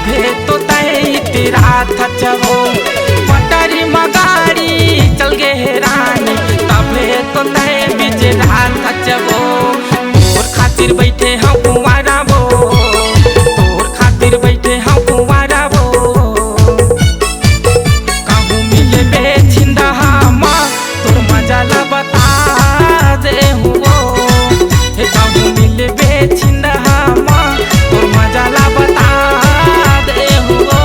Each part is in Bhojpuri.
तभे तो तय तेरा थचवो पटरी मगाड़ी चल गे रानी तभे तो तय बिजरा थचवो तोर खातिर बैठे हम कुंवारा वो तोर खातिर बैठे हम कुंवारा वो कहूँ मिले बेचिंदा माँ तोर मजा ला बता दे हुओ कहूँ मिले बेचिंदा माँ तोर मजा ला बता दे हुओ।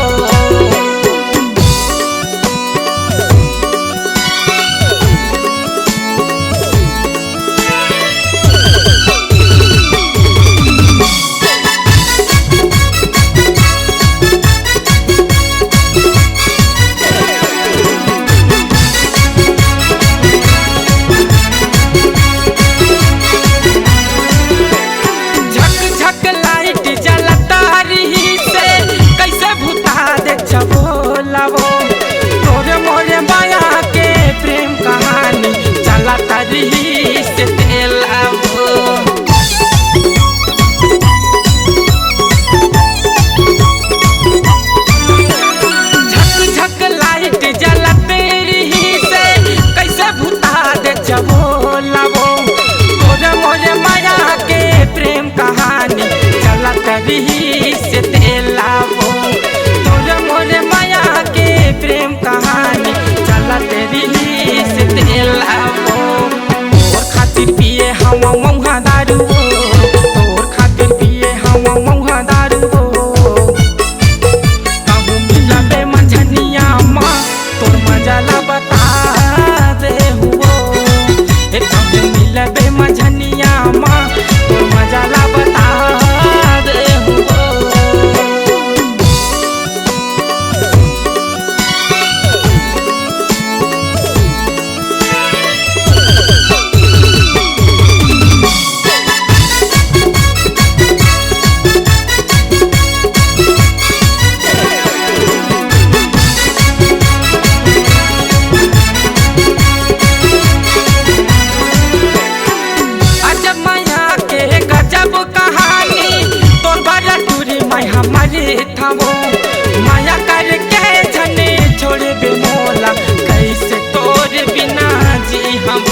तोरे मोरे माया के प्रेम कहानी चला तारी से तेलावो झक झक लाइट जला तेरी से कैसे भूता दे चबोलावो तोरे मोरे माया के प्रेम कहानी चला तारी से तेलावो तोरे मोरे माया के प्रेम कहानी चला तेरी से तेलावो तोर खातिर पिए हम मौहा दारू तोर खातिर पिए हम मौहा दारू कहूँ मिलबे मंझनिया माँ तोर मजा ला बता दे हुओ कहूँ मिलबे मंझनिया माँ तोर मजा ला बता दे हुओ। माया करके झने छोड़ बे मोला कैसे तोर बिना जी हम